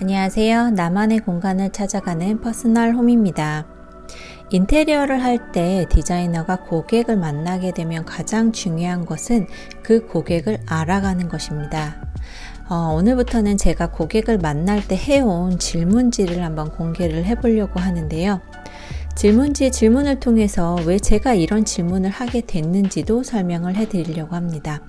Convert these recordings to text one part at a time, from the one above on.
안녕하세요. 나만의 공간을 찾아가는 퍼스널 홈입니다. 인테리어를 할 때 디자이너가 고객을 만나게 되면 가장 중요한 것은 그 고객을 알아가는 것입니다. 오늘부터는 제가 고객을 만날 때 해온 질문지를 한번 공개를 해보려고 하는데요. 질문을 통해서 왜 제가 이런 질문을 하게 됐는지도 설명을 해드리려고 합니다.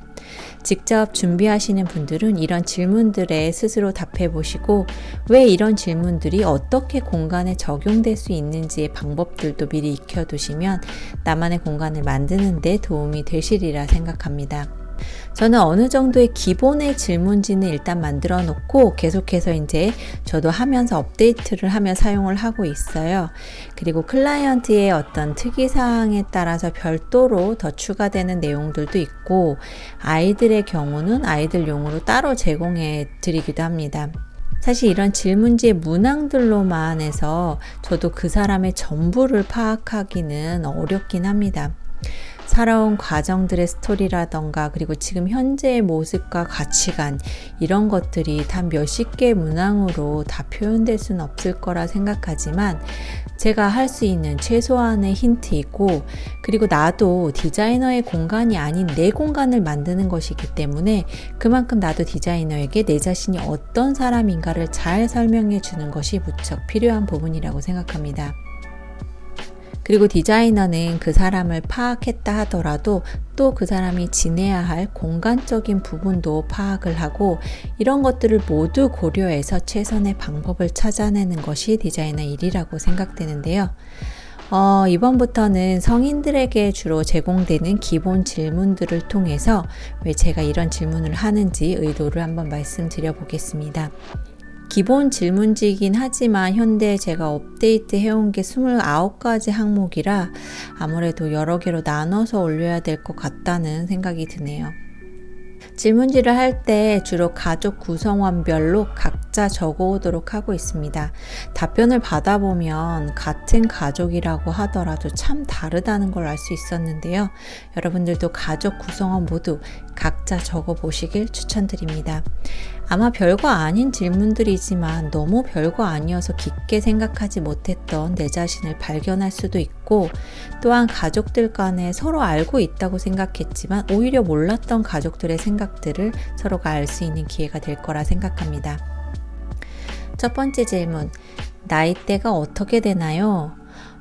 직접 준비하시는 분들은 이런 질문들에 스스로 답해 보시고 왜 이런 질문들이 어떻게 공간에 적용될 수 있는지의 방법들도 미리 익혀두시면 나만의 공간을 만드는 데 도움이 되시리라 생각합니다. 저는 어느 정도의 기본의 질문지는 일단 만들어 놓고 계속해서 이제 저도 하면서 업데이트를 하며 사용을 하고 있어요. 그리고 클라이언트의 어떤 특이사항에 따라서 별도로 더 추가되는 내용들도 있고 아이들의 경우는 아이들용으로 따로 제공해 드리기도 합니다. 사실 이런 질문지의 문항들로만 해서 저도 그 사람의 전부를 파악하기는 어렵긴 합니다. 살아온 과정들의 스토리라던가 그리고 지금 현재의 모습과 가치관 이런 것들이 단 몇십 개의 문항으로 다 표현될 수는 없을 거라 생각하지만 제가 할 수 있는 최소한의 힌트이고 그리고 나도 디자이너의 공간이 아닌 내 공간을 만드는 것이기 때문에 그만큼 나도 디자이너에게 내 자신이 어떤 사람인가를 잘 설명해 주는 것이 무척 필요한 부분이라고 생각합니다. 그리고 디자이너는 그 사람을 파악했다 하더라도 또 그 사람이 지내야 할 공간적인 부분도 파악을 하고 이런 것들을 모두 고려해서 최선의 방법을 찾아내는 것이 디자이너 일이라고 생각되는데요. 이번부터는 성인들에게 주로 제공되는 기본 질문들을 통해서 왜 제가 이런 질문을 하는지 의도를 한번 말씀드려 보겠습니다. 기본 질문지이긴 하지만 현대 제가 업데이트 해온 게 29가지 항목이라 아무래도 여러 개로 나눠서 올려야 될 것 같다는 생각이 드네요. 질문지를 할 때 주로 가족 구성원별로 각자 적어오도록 하고 있습니다. 답변을 받아보면 같은 가족이라고 하더라도 참 다르다는 걸 알 수 있었는데요. 여러분들도 가족 구성원 모두 각자 적어보시길 추천드립니다. 아마 별거 아닌 질문들이지만 너무 별거 아니어서 깊게 생각하지 못했던 내 자신을 발견할 수도 있고 또한 가족들 간에 서로 알고 있다고 생각했지만 오히려 몰랐던 가족들의 생각들을 서로가 알 수 있는 기회가 될 거라 생각합니다. 첫 번째 질문, 나이대가 어떻게 되나요?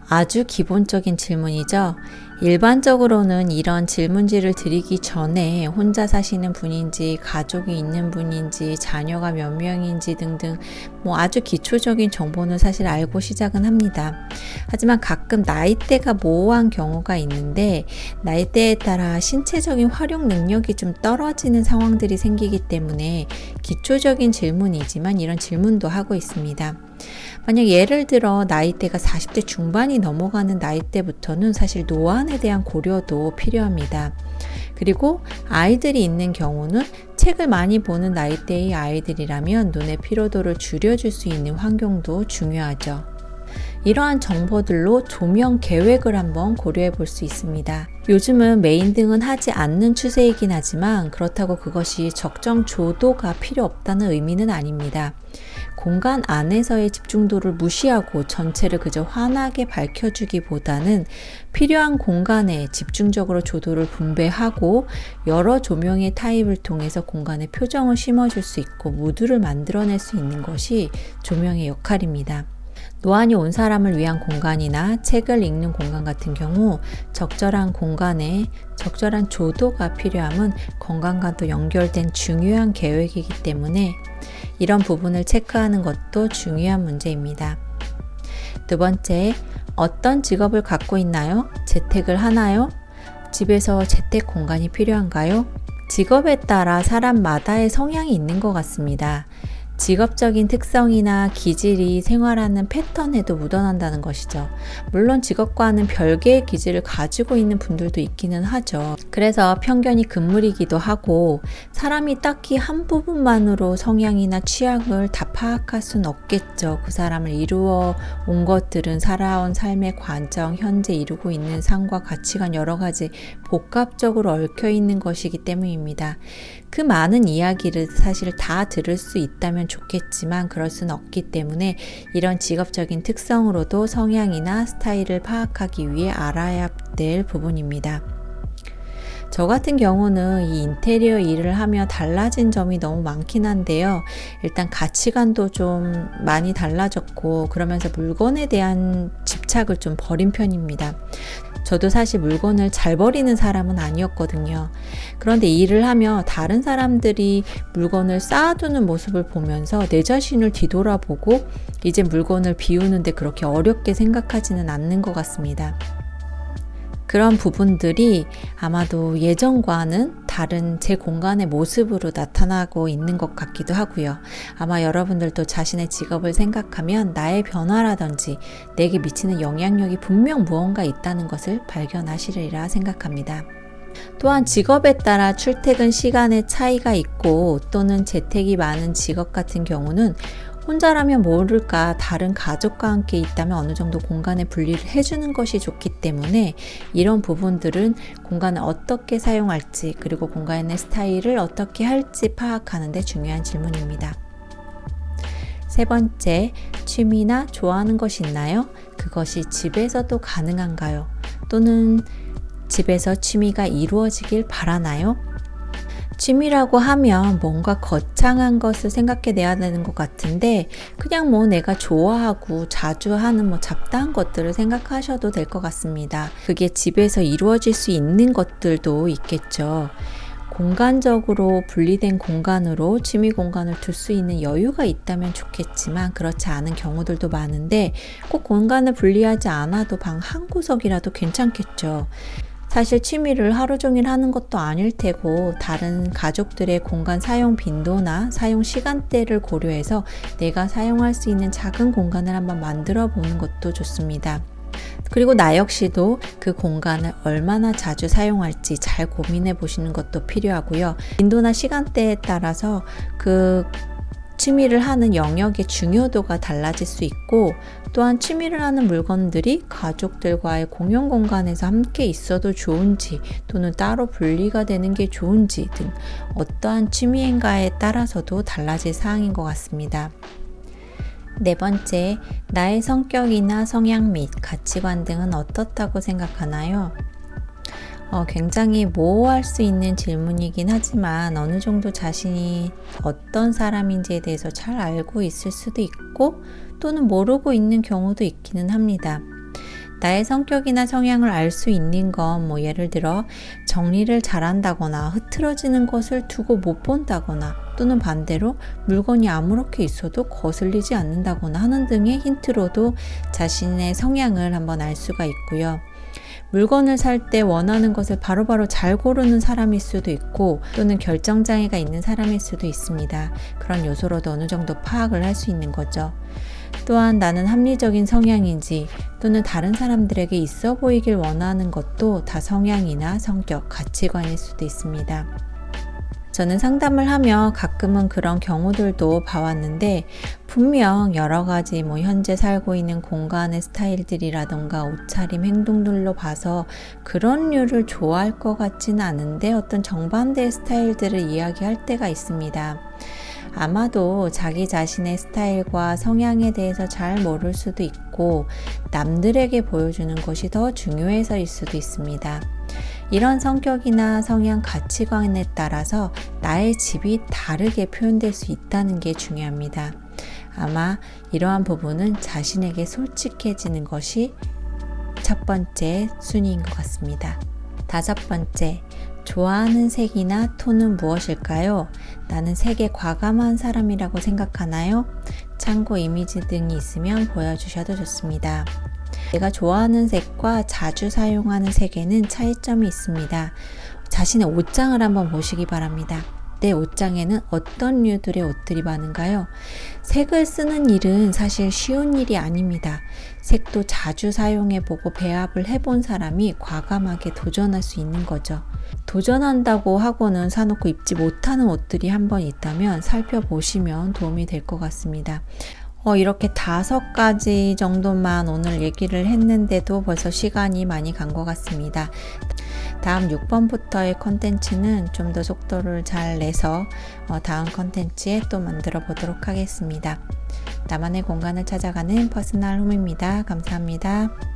아주 기본적인 질문이죠. 일반적으로는 이런 질문지를 드리기 전에 혼자 사시는 분인지 가족이 있는 분인지 자녀가 몇 명인지 등등 아주 기초적인 정보는 사실 알고 시작은 합니다. 하지만 가끔 나이대가 모호한 경우가 있는데 나이대에 따라 신체적인 활용 능력이 좀 떨어지는 상황들이 생기기 때문에 기초적인 질문이지만 이런 질문도 하고 있습니다. 만약 예를 들어 나이대가 40대 중반이 넘어가는 나이대부터는 사실 노안에 대한 고려도 필요합니다. 그리고 아이들이 있는 경우는 책을 많이 보는 나이대의 아이들이라면 눈의 피로도를 줄여줄 수 있는 환경도 중요하죠. 이러한 정보들로 조명 계획을 한번 고려해 볼 수 있습니다. 요즘은 메인등은 하지 않는 추세이긴 하지만 그렇다고 그것이 적정 조도가 필요 없다는 의미는 아닙니다. 공간 안에서의 집중도를 무시하고 전체를 그저 환하게 밝혀주기보다는 필요한 공간에 집중적으로 조도를 분배하고 여러 조명의 타입을 통해서 공간에 표정을 심어줄 수 있고 무드를 만들어낼 수 있는 것이 조명의 역할입니다. 노안이 온 사람을 위한 공간이나 책을 읽는 공간 같은 경우 적절한 공간에 적절한 조도가 필요함은 건강과도 연결된 중요한 계획이기 때문에 이런 부분을 체크하는 것도 중요한 문제입니다. 두 번째, 어떤 직업을 갖고 있나요? 재택을 하나요? 집에서 재택 공간이 필요한가요? 직업에 따라 사람마다의 성향이 있는 것 같습니다. 직업적인 특성이나 기질이 생활하는 패턴에도 묻어난다는 것이죠. 물론 직업과는 별개의 기질을 가지고 있는 분들도 있기는 하죠. 그래서 편견이 금물이기도 하고 사람이 딱히 한 부분만으로 성향이나 취향을 다 파악할 수는 없겠죠. 그 사람을 이루어 온 것들은 살아온 삶의 과정, 현재 이루고 있는 삶과 가치관 여러 가지 복합적으로 얽혀 있는 것이기 때문입니다. 그 많은 이야기를 사실 다 들을 수 있다면 좋겠지만 그럴 수는 없기 때문에 이런 직업적인 특성으로도 성향이나 스타일을 파악하기 위해 알아야 될 부분입니다. 저 같은 경우는 이 인테리어 일을 하며 달라진 점이 너무 많긴 한데요. 일단 가치관도 좀 많이 달라졌고 그러면서 물건에 대한 집착을 좀 버린 편입니다. 저도 사실 물건을 잘 버리는 사람은 아니었거든요. 그런데 일을 하며 다른 사람들이 물건을 쌓아두는 모습을 보면서 내 자신을 뒤돌아보고 이제 물건을 비우는데 그렇게 어렵게 생각하지는 않는 것 같습니다. 그런 부분들이 아마도 예전과는 다른 제 공간의 모습으로 나타나고 있는 것 같기도 하고요. 아마 여러분들도 자신의 직업을 생각하면 나의 변화라든지 내게 미치는 영향력이 분명 무언가 있다는 것을 발견하시리라 생각합니다. 또한 직업에 따라 출퇴근 시간의 차이가 있고 또는 재택이 많은 직업 같은 경우는 혼자라면 모를까 다른 가족과 함께 있다면 어느 정도 공간의 분리를 해주는 것이 좋기 때문에 이런 부분들은 공간을 어떻게 사용할지 그리고 공간의 스타일을 어떻게 할지 파악하는 데 중요한 질문입니다. 세 번째, 취미나 좋아하는 것이 있나요? 그것이 집에서도 가능한가요? 또는 집에서 취미가 이루어지길 바라나요? 취미라고 하면 뭔가 거창한 것을 생각해내야 되는 것 같은데 그냥 내가 좋아하고 자주 하는 잡다한 것들을 생각하셔도 될 것 같습니다. 그게 집에서 이루어질 수 있는 것들도 있겠죠. 공간적으로 분리된 공간으로 취미 공간을 둘 수 있는 여유가 있다면 좋겠지만 그렇지 않은 경우들도 많은데 꼭 공간을 분리하지 않아도 방 한 구석이라도 괜찮겠죠. 사실 취미를 하루 종일 하는 것도 아닐 테고 다른 가족들의 공간 사용 빈도나 사용 시간대를 고려해서 내가 사용할 수 있는 작은 공간을 한번 만들어 보는 것도 좋습니다. 그리고 나 역시도 그 공간을 얼마나 자주 사용할지 잘 고민해 보시는 것도 필요하고요. 빈도나 시간대에 따라서 그 취미를 하는 영역의 중요도가 달라질 수 있고 또한 취미를 하는 물건들이 가족들과의 공용 공간에서 함께 있어도 좋은지 또는 따로 분리가 되는 게 좋은지 등 어떠한 취미인가에 따라서도 달라질 사항인 것 같습니다. 네 번째, 나의 성격이나 성향 및 가치관 등은 어떻다고 생각하나요? 굉장히 모호할 수 있는 질문이긴 하지만 어느 정도 자신이 어떤 사람인지에 대해서 잘 알고 있을 수도 있고 또는 모르고 있는 경우도 있기는 합니다. 나의 성격이나 성향을 알 수 있는 건 예를 들어 정리를 잘한다거나 흐트러지는 것을 두고 못 본다거나 또는 반대로 물건이 아무렇게 있어도 거슬리지 않는다거나 하는 등의 힌트로도 자신의 성향을 한번 알 수가 있고요. 물건을 살 때 원하는 것을 바로바로 잘 고르는 사람일 수도 있고 또는 결정장애가 있는 사람일 수도 있습니다. 그런 요소로도 어느 정도 파악을 할 수 있는 거죠. 또한 나는 합리적인 성향인지 또는 다른 사람들에게 있어 보이길 원하는 것도 다 성향이나 성격, 가치관일 수도 있습니다. 저는 상담을 하며 가끔은 그런 경우들도 봐왔는데 분명 여러 가지 현재 살고 있는 공간의 스타일들이라던가 옷차림, 행동들로 봐서 그런 류를 좋아할 것 같지는 않은데 어떤 정반대의 스타일들을 이야기할 때가 있습니다. 아마도 자기 자신의 스타일과 성향에 대해서 잘 모를 수도 있고 남들에게 보여주는 것이 더 중요해서일 수도 있습니다. 이런 성격이나 성향, 가치관에 따라서 나의 집이 다르게 표현될 수 있다는 게 중요합니다. 아마 이러한 부분은 자신에게 솔직해지는 것이 첫 번째 순위인 것 같습니다. 다섯 번째, 좋아하는 색이나 톤은 무엇일까요? 나는 색에 과감한 사람이라고 생각하나요? 참고 이미지 등이 있으면 보여주셔도 좋습니다. 내가 좋아하는 색과 자주 사용하는 색에는 차이점이 있습니다. 자신의 옷장을 한번 보시기 바랍니다. 내 옷장에는 어떤 류들의 옷들이 많은가요? 색을 쓰는 일은 사실 쉬운 일이 아닙니다. 색도 자주 사용해보고 배합을 해본 사람이 과감하게 도전할 수 있는 거죠. 도전한다고 하고는 사놓고 입지 못하는 옷들이 한번 있다면 살펴보시면 도움이 될 것 같습니다. 이렇게 5가지 정도만 오늘 얘기를 했는데도 벌써 시간이 많이 간 것 같습니다. 다음 6번부터의 컨텐츠는 좀 더 속도를 잘 내서 다음 컨텐츠에 또 만들어 보도록 하겠습니다. 나만의 공간을 찾아가는 퍼스널 홈입니다. 감사합니다.